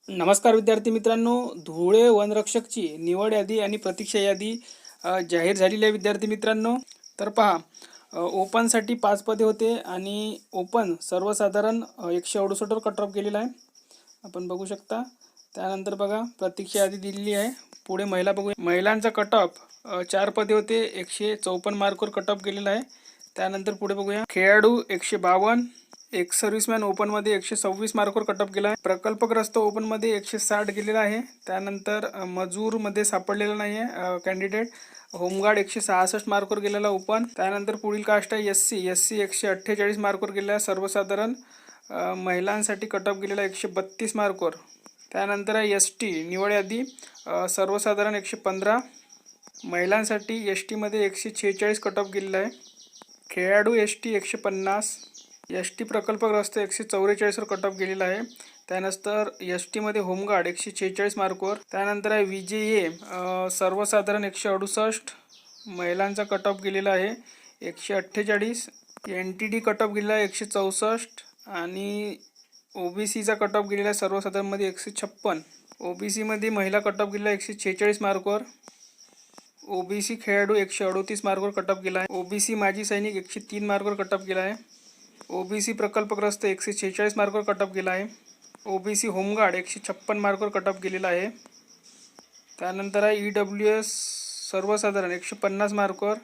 नमस्कार विद्यार्थी मित्रांनो, धुळे वनरक्षकची निवड यादी आणि प्रतीक्षा यादी जाहीर झालेली आहे विद्यार्थी मित्रांनो. तर पहा, ओपनसाठी 5 पदे होते आणि ओपन सर्वसाधारण 168 वर कट ऑफ गेलेला आहे, आपण बघू शकता. त्यानंतर बघा प्रतीक्षा यादी दिलेली आहे. पुढे महिला बघूया. महिलांचा कट ऑफ 4 पदे होते, 154 मार्कवर कट ऑफ गेलेला आहे. त्यानंतर पुढे बघूया. खेळाडू 152, एक सर्व्हिसमॅन ओपनमध्ये 126 मार्कवर कट ऑफ गेला आहे. प्रकल्पग्रस्त ओपनमध्ये 160 गेलेला आहे. त्यानंतर मजूरमध्ये सापडलेला नाही आहे कॅन्डिडेट. होमगार्ड 166 मार्कवर गेलेला ओपन. त्यानंतर पुढील कास्ट आहे एस सी 148 मार्कवर गेलेला सर्वसाधारण. महिलांसाठी कट ऑफ गेलेला 132 मार्कवर. त्यानंतर आहे एस टी निवड यादी, सर्वसाधारण 115, महिलांसाठी एस टीमध्ये 146 कट ऑफ गेलेला आहे. खेळाडू एस टी 150, एस टी प्रकल्पग्रस्त 144वर कट ऑफ गेलेला आहे. त्यानंतर एस टीमध्ये होमगार्ड 146 मार्कवर. त्यानंतर आहे व्ही जे ए सर्वसाधारण 168, महिलांचा कट ऑफ गेलेला आहे 148. N T D cut off गेलेला आहे 164 आणि ओ बी सीचा कट ऑफ गेलेला आहे सर्वसाधारणमध्ये 156. ओ बी सीमध्ये महिला कट ऑफ गेलेला आहे 146 मार्कवर. ओ बी सी खेळाडू 138 मार्कवर कट ऑफ गेला आहे. ओ बी सी माजी सैनिक 103 मार्कवर कट ऑफ गेला आहे. ओ बी सी प्रकल्पग्रस्त 146 मार्कवर कट ऑफ गेला आहे. ओ बी सी होमगार्ड 156 मार्कवर कट ऑफ गेलेला आहे. त्यानंतर आहे ई डब्ल्यू एस सर्वसाधारण 150 मार्कवर.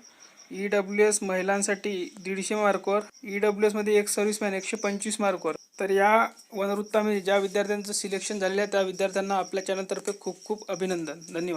ई डब्ल्यू एस महिलांसाठी 150 मार्कवर. ई डब्ल्यू एसमध्ये एक सर्व्हिसमॅन 125 मार्कवर. तर या वनवृत्तामध्ये ज्या विद्यार्थ्यांचं सिलेक्शन झालेलं आहे त्या विद्यार्थ्यांना आपल्या चॅनलतर्फे खूप खूप अभिनंदन. धन्यवाद.